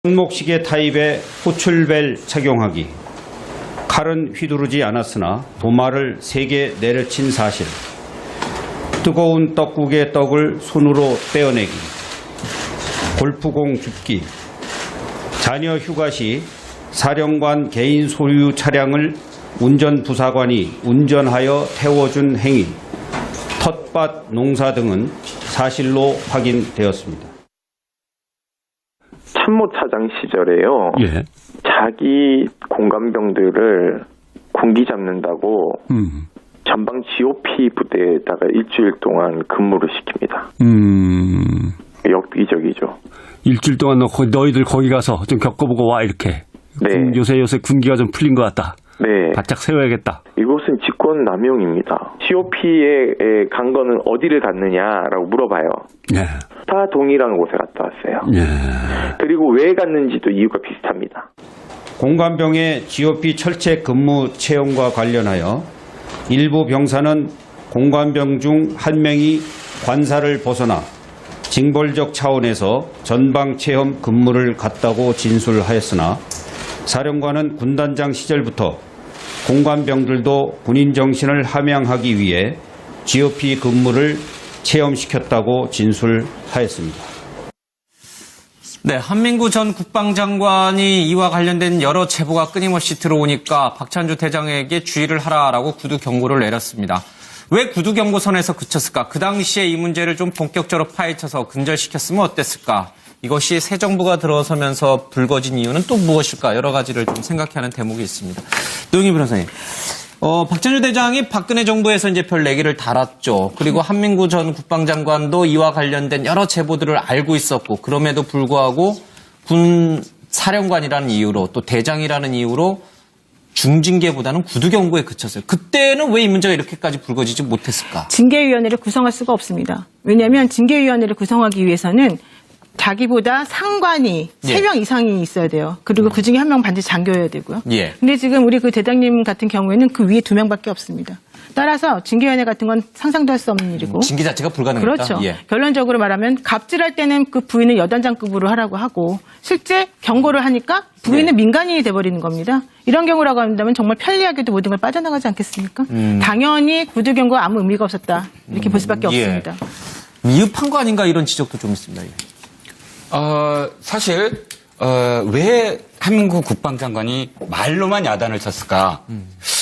손목시계 타입의 호출벨 착용하기, 칼은 휘두르지 않았으나 도마를 3개 내려친 사실, 뜨거운 떡국의 떡을 손으로 떼어내기, 골프공 줍기, 자녀 휴가 시 사령관 개인 소유 차량을 운전부사관이 운전하여 태워준 행위, 텃밭 농사 등은 사실로 확인되었습니다. 참모차장 시절에요. 예. 자기 공관병들을 군기 잡는다고 전방 GOP 부대에다가 일주일 동안 근무를 시킵니다. 역기적이죠. 일주일 동안 너희들 거기 가서 좀 겪어보고 와 이렇게. 네. 요새 군기가 좀 풀린 것 같다. 네. 바짝 세워야겠다. 이것은 직권남용입니다. GOP에 간 거는 어디를 갔느냐라고 물어봐요. 예. 다 동일한 곳에 갔다 왔어요. 예. 그리고 왜 갔는지도 이유가 비슷합니다. 공관병의 GOP 철책 근무 체험과 관련하여 일부 병사는 공관병 중 한 명이 관사를 벗어나 징벌적 차원에서 전방 체험 근무를 갔다고 진술하였으나 사령관은 군단장 시절부터 공관병들도 군인 정신을 함양하기 위해 GOP 근무를 체험시켰다고 진술하였습니다. 네, 한민구 전 국방장관이 이와 관련된 여러 제보가 끊임없이 들어오니까 박찬주 대장에게 주의를 하라라고 구두 경고를 내렸습니다. 왜 구두 경고선에서 그쳤을까? 그 당시에 이 문제를 좀 본격적으로 파헤쳐서 근절시켰으면 어땠을까? 이것이 새 정부가 들어서면서 불거진 이유는 또 무엇일까? 여러 가지를 좀 생각해야 하는 대목이 있습니다. 노영희 변호사님. 박찬주 대장이 박근혜 정부에서 이제 별 얘기를 달았죠. 그리고 한민구 전 국방장관도 이와 관련된 여러 제보들을 알고 있었고, 그럼에도 불구하고 군 사령관이라는 이유로 또 대장이라는 이유로 중징계보다는 구두 경고에 그쳤어요. 그때는 왜 이 문제가 이렇게까지 불거지지 못했을까? 징계위원회를 구성할 수가 없습니다. 왜냐하면 징계위원회를 구성하기 위해서는 자기보다 상관이 예. 3명 이상이 있어야 돼요. 그리고 그 중에 1명 반드시 장교여야 되고요. 예. 근데 지금 우리 그 대장님 같은 경우에는 그 위에 2명밖에 없습니다. 따라서 징계위원회 같은 건 상상도 할 수 없는 일이고. 징계 자체가 불가능했다. 그렇죠. 예. 결론적으로 말하면 갑질할 때는 그 부인은 여단장급으로 하라고 하고 실제 경고를 하니까 부인은 민간인이 돼버리는 겁니다. 이런 경우라고 한다면 정말 편리하게도 모든 걸 빠져나가지 않겠습니까? 당연히 구두 경고가 아무 의미가 없었다. 이렇게 볼 수밖에 없습니다. 미흡한 거 아닌가 이런 지적도 좀 있습니다. 예. 사실 왜 한민구 국방장관이 말로만 야단을 쳤을까?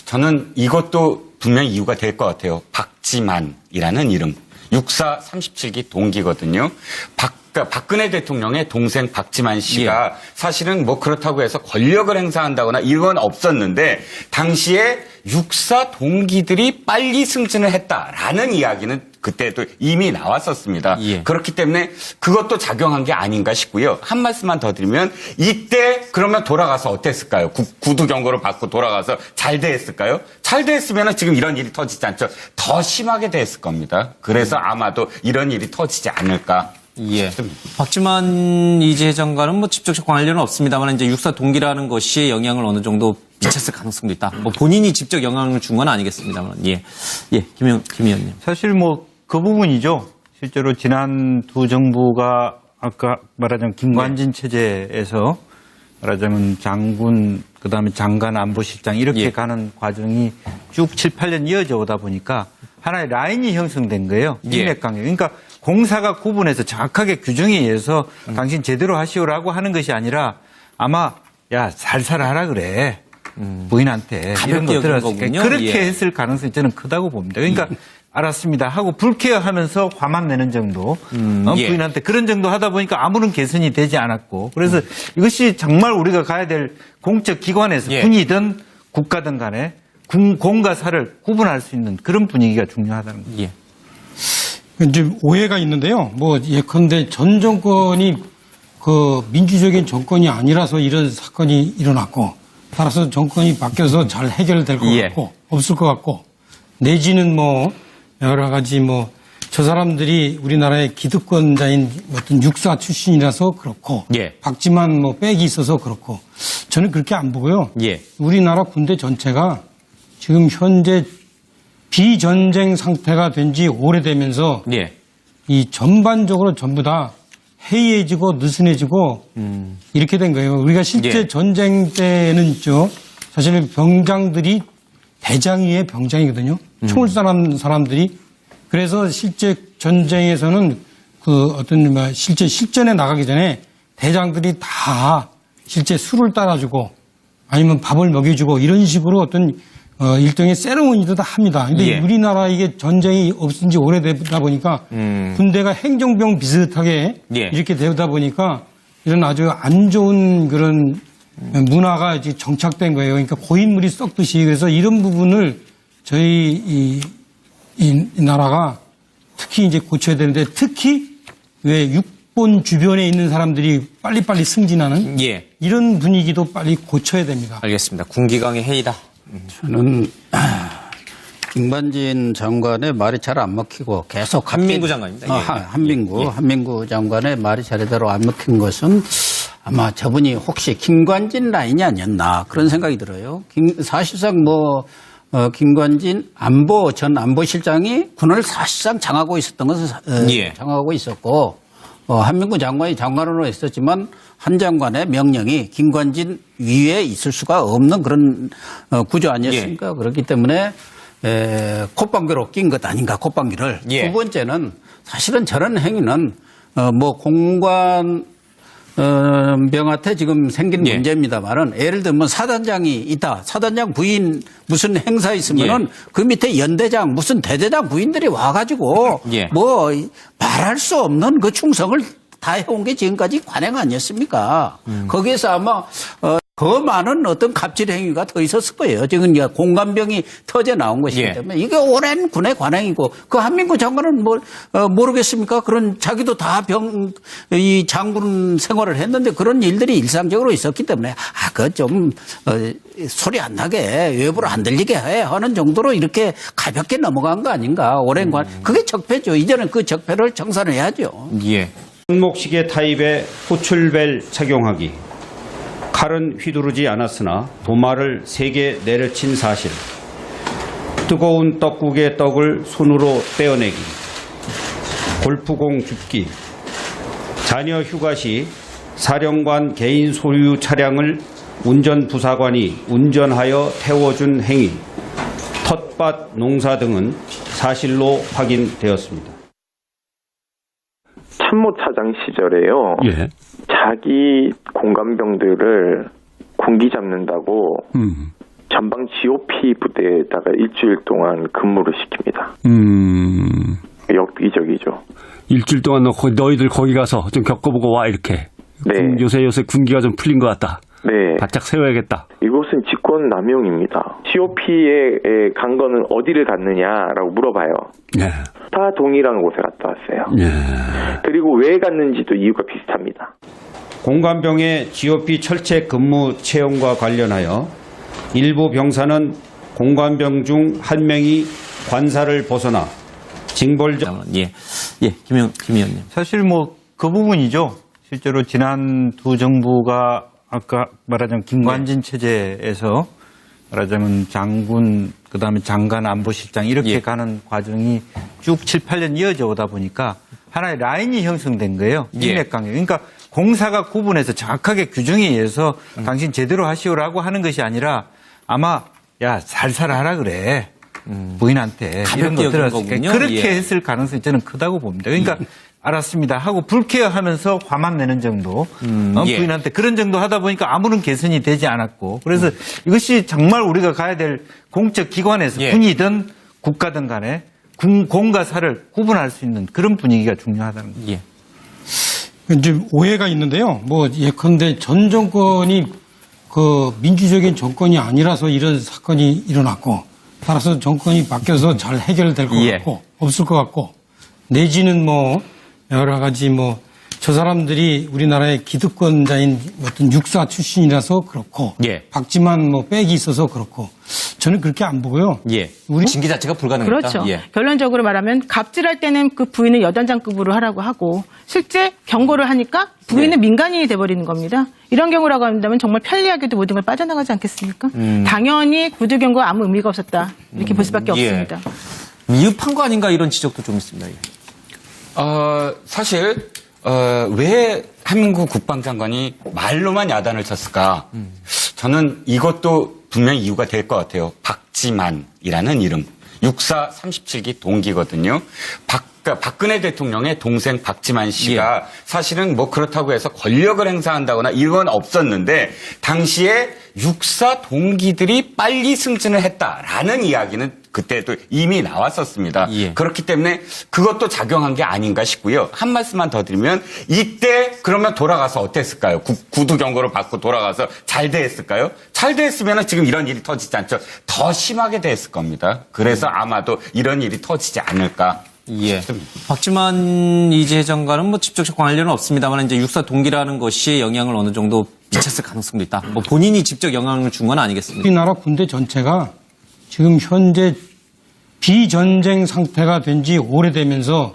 저는 이것도 분명히 이유가 될 것 같아요. 박지만이라는 이름. 육사 37기 동기거든요. 박근혜 대통령의 동생 박지만 씨가 사실은 뭐 그렇다고 해서 권력을 행사한다거나 이런 건 없었는데 당시에 육사 동기들이 빨리 승진을 했다라는 이야기는 그때도 이미 나왔었습니다. 예. 그렇기 때문에 그것도 작용한 게 아닌가 싶고요. 한 말씀만 더 드리면 이때 그러면 돌아가서 어땠을까요? 구두 경고를 받고 돌아가서 잘 됐을까요? 잘 됐으면 지금 이런 일이 터지지 않죠. 더 심하게 됐을 겁니다. 그래서 아마도 이런 일이 터지지 않을까. 예. 박지만 이재 장관은 뭐 직접적 관련은 없습니다만 이제 육사 동기라는 것이 영향을 어느 정도 미쳤을 가능성도 있다. 뭐 본인이 직접 영향을 준 건 아니겠습니다만. 예. 예. 김 의원님. 사실 뭐 그 부분이죠. 실제로 지난 두 정부가 아까 말하자면 김관진 체제에서 말하자면 장군, 그 다음에 장관 안보실장 이렇게 예. 가는 과정이 쭉 7, 8년 이어져 오다 보니까 하나의 라인이 형성된 거예요. 예. 인맥관계. 그러니까 공사가 구분해서 정확하게 규정에 의해서 당신 제대로 하시오라고 하는 것이 아니라 아마 야, 살살 하라 그래. 부인한테. 이런 거 들었으니까 그렇게 예. 했을 가능성이 저는 크다고 봅니다. 그러니까 알았습니다 하고 불쾌해하면서 화만 내는 정도. 예. 부인한테 그런 정도 하다 보니까 아무런 개선이 되지 않았고. 그래서 이것이 정말 우리가 가야 될 공적 기관에서 예. 군이든 국가든 간에 공과 사를 구분할 수 있는 그런 분위기가 중요하다는 거죠. 예. 이제 오해가 있는데요. 뭐 예컨대 전 정권이 그 민주적인 정권이 아니라서 이런 사건이 일어났고, 따라서 정권이 바뀌어서 잘 해결될 것 예. 같고 없을 것 같고, 내지는 뭐 여러 가지 뭐 저 사람들이 우리나라의 기득권자인 어떤 육사 출신이라서 그렇고, 예. 박지만 뭐 백이 있어서 그렇고, 저는 그렇게 안 보고요. 예. 우리나라 군대 전체가 지금 현재 비전쟁 상태가 된 지 오래되면서 예. 이 전반적으로 전부 다 해이해지고 느슨해지고 이렇게 된 거예요. 우리가 실제 예. 전쟁 때는 있죠. 사실 병장들이 대장 위에 병장이거든요. 총을 쏘는 사람들이. 그래서 실제 전쟁에서는 그 어떤 실제 실전에 나가기 전에 대장들이 다 실제 술을 따라주고 아니면 밥을 먹여주고 이런 식으로 어떤 일종의 세레모니도 다 합니다. 근데 예. 우리나라 이게 전쟁이 없은 지 오래되다 보니까 군대가 행정병 비슷하게 예. 이렇게 되다 보니까 이런 아주 안 좋은 그런 문화가 이제 정착된 거예요. 그러니까 고인물이 썩듯이. 그래서 이런 부분을 저희 이 나라가 특히 이제 고쳐야 되는데 특히 왜 육본 주변에 있는 사람들이 빨리빨리 승진하는 예. 이런 분위기도 빨리 고쳐야 됩니다. 알겠습니다. 군기강의 회의다. 저는 김관진 장관의 말이 잘 안 먹히고 계속 한민구 장관입니다. 예. 한민구 장관의 말이 제대로 안 먹힌 것은 아마 저분이 혹시 김관진 라인이 아니었나 그런 생각이 들어요. 사실상 김관진 전 안보실장이 군을 사실상 장하고 있었던 것은 예. 장하고 있었고 한민구 장관이 장관으로 있었지만 한 장관의 명령이 김관진 위에 있을 수가 없는 그런 구조 아니었습니까? 예. 그렇기 때문에 콧방귀로 낀 것 아닌가, 콧방귀를. 예. 두 번째는 사실은 저런 행위는 공관 병한테 지금 생긴 예. 문제입니다만은 예를 들면 사단장이 있다. 사단장 부인 무슨 행사 있으면은 예. 그 밑에 연대장 무슨 대대장 부인들이 와가지고 예. 말할 수 없는 그 충성을 다 해온 게 지금까지 관행 아니었습니까? 거기에서 아마 더 많은 어떤 갑질 행위가 더 있었을 거예요. 지금 공관병이 터져 나온 것이기 예. 때문에 이게 오랜 군의 관행이고 그 한민구 장관은 모르겠습니까? 그런 자기도 다 이 장군 생활을 했는데 그런 일들이 일상적으로 있었기 때문에 그거 좀 소리 안 나게 외부로 안 들리게 하는 정도로 이렇게 가볍게 넘어간 거 아닌가? 오랜 그게 적폐죠. 이제는 그 적폐를 청산해야죠. 예. 손목시계 타입의 호출벨 착용하기. 칼은 휘두르지 않았으나 도마를 3개 내려친 사실. 뜨거운 떡국의 떡을 손으로 떼어내기. 골프공 줍기. 자녀 휴가 시 사령관 개인 소유 차량을 운전부사관이 운전하여 태워준 행위. 텃밭 농사 등은 사실로 확인되었습니다. 참모차장 시절에요. 예. 자기 공관병들을 군기 잡는다고 전방 GOP 부대에다가 일주일 동안 근무를 시킵니다. 역기적이죠. 일주일 동안 너희들 거기 가서 좀 겪어보고 와 이렇게. 네. 요새 군기가 좀 풀린 것 같다. 네. 바짝 세워야겠다. 이것은 직권남용입니다. COP에 간 거는 어디를 갔느냐라고 물어봐요. 예. 다 동일한 곳에 갔다 왔어요. 예. 그리고 왜 갔는지도 이유가 비슷합니다. 공관병의 GOP 철책 근무 채용과 관련하여 일부 병사는 공관병 중 한 명이 관사를 벗어나 징벌적 예. 김 의원님. 사실 그 부분이죠. 실제로 지난 두 정부가 아까 말하자면 김관진 체제에서 말하자면 장군, 그다음에 장관 안보실장 이렇게 예. 가는 과정이 쭉 7, 8년 이어져 오다 보니까 하나의 라인이 형성된 거예요. 예. 인맥관계. 그러니까 공사가 구분해서 정확하게 규정에 의해서 당신 제대로 하시오라고 하는 것이 아니라 아마 살살 하라 그래. 부인한테 이런 거 가볍게 들었으니까 여긴 거군요. 그렇게 예. 했을 가능성이 저는 크다고 봅니다. 그러니까 알았습니다 하고 불쾌하면서 화만 내는 정도 예. 부인한테 그런 정도 하다 보니까 아무런 개선이 되지 않았고 그래서 이것이 정말 우리가 가야 될 공적 기관에서 예. 군이든 국가든 간에 공과 사를 구분할 수 있는 그런 분위기가 중요하다는 거죠. 예. 이제 오해가 있는데요. 예컨대 전 정권이 그 민주적인 정권이 아니라서 이런 사건이 일어났고 따라서 정권이 바뀌어서 잘 해결될 것 예. 같고 없을 것 같고 내지는 여러 가지 저 사람들이 우리나라의 기득권자인 어떤 육사 출신이라서 그렇고 예. 박지만 백이 있어서 그렇고 저는 그렇게 안 보고요. 예. 우리 징계 자체가 불가능했다. 그렇죠. 예. 결론적으로 말하면 갑질할 때는 그 부인을 여단장급으로 하라고 하고 실제 경고를 하니까 부인은 민간인이 돼버리는 겁니다. 이런 경우라고 한다면 정말 편리하게도 모든 걸 빠져나가지 않겠습니까? 당연히 구두 경고가 아무 의미가 없었다. 이렇게 볼 수밖에 예. 없습니다. 미흡한 거 아닌가 이런 지적도 좀 있습니다. 예. 사실 왜 한민구 국방장관이 말로만 야단을 쳤을까? 저는 이것도 분명히 이유가 될 것 같아요. 박지만이라는 이름. 육사 37기 동기거든요. 박근혜 대통령의 동생 박지만 씨가 사실은 뭐 그렇다고 해서 권력을 행사한다거나 이건 없었는데 당시에 육사 동기들이 빨리 승진을 했다라는 이야기는 그때도 이미 나왔었습니다. 그렇기 때문에 그것도 작용한 게 아닌가 싶고요. 한 말씀만 더 드리면 이때 그러면 돌아가서 어땠을까요? 구두 경고를 받고 돌아가서 잘 됐을까요? 잘 됐으면 지금 이런 일이 터지지 않죠. 더 심하게 됐을 겁니다. 그래서 아마도 이런 일이 터지지 않을까. 박지만 이재 장관은 뭐 직접적 관련은 없습니다만 이제 육사 동기라는 것이 영향을 어느 정도 미쳤을 가능성도 있다. 뭐 본인이 직접 영향을 준 건 아니겠습니까? 우리나라 군대 전체가 지금 현재 비전쟁 상태가 된 지 오래되면서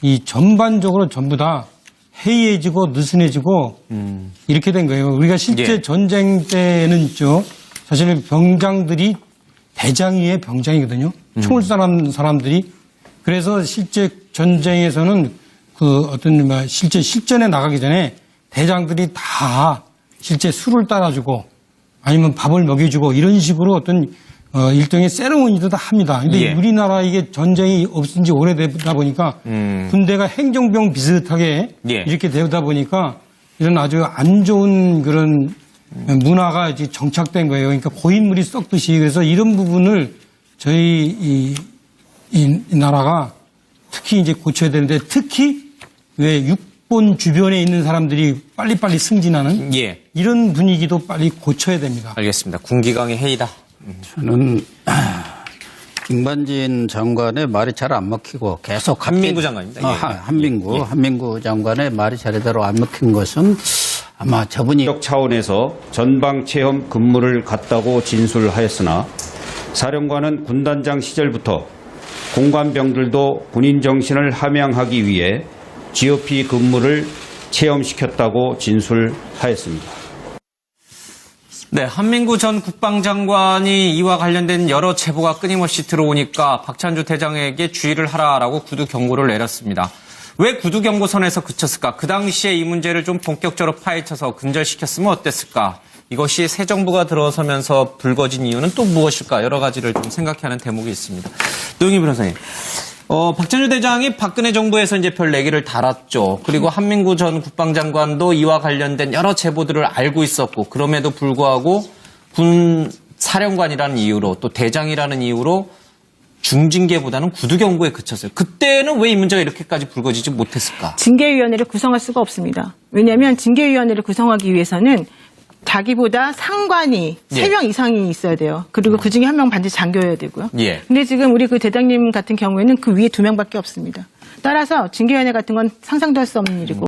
이 전반적으로 전부 다 해이해지고 느슨해지고 이렇게 된 거예요. 우리가 실제 전쟁 때는 있죠. 사실 병장들이 대장 위에 병장이거든요. 총을 쏘는 사람들이. 그래서 실제 전쟁에서는 그 어떤 실제 실전에 나가기 전에 대장들이 다 실제 술을 따라주고 아니면 밥을 먹여주고 이런 식으로 어떤 일종의 세레모니도 다 합니다. 근데 우리나라 이게 전쟁이 없은 지 오래되다 보니까 군대가 행정병 비슷하게 이렇게 되다 보니까 이런 아주 안 좋은 그런 문화가 이제 정착된 거예요. 그러니까 고인물이 썩듯이. 그래서 이런 부분을 저희 이 나라가 특히 이제 고쳐야 되는데 특히 왜 육본 주변에 있는 사람들이 빨리빨리 승진하는 이런 분위기도 빨리 고쳐야 됩니다. 알겠습니다. 군기강의 해이다. 저는 김관진 장관의 말이 잘 안 먹히고 계속 한민구 장관입니다. 한민구 장관의 말이 제대로 안 먹힌 것은 아마 저분이 차원에서 전방 체험 근무를 갔다고 진술하였으나 사령관은 군단장 시절부터 공관병들도 군인 정신을 함양하기 위해 GOP 근무를 체험시켰다고 진술하였습니다. 네, 한민구 전 국방장관이 이와 관련된 여러 제보가 끊임없이 들어오니까 박찬주 대장에게 주의를 하라라고 구두 경고를 내렸습니다. 왜 구두 경고선에서 그쳤을까? 그 당시에 이 문제를 좀 본격적으로 파헤쳐서 근절시켰으면 어땠을까? 이것이 새 정부가 들어서면서 불거진 이유는 또 무엇일까? 여러 가지를 좀 생각해야 하는 대목이 있습니다. 노영희 변호사님. 박찬주 대장이 박근혜 정부에서 이제 별 얘기를 달았죠. 그리고 한민구 전 국방장관도 이와 관련된 여러 제보들을 알고 있었고, 그럼에도 불구하고 군 사령관이라는 이유로 또 대장이라는 이유로 중징계보다는 구두 경고에 그쳤어요. 그때는 왜 이 문제가 이렇게까지 불거지지 못했을까? 징계위원회를 구성할 수가 없습니다. 왜냐하면 징계위원회를 구성하기 위해서는 자기보다 상관이 3명 이상이 있어야 돼요. 그리고 그 중에 1명 반드시 장교여야 되고요. 근데 지금 우리 그 대장님 같은 경우에는 그 위에 2명밖에 없습니다. 따라서 징계위원회 같은 건 상상도 할 수 없는 일이고.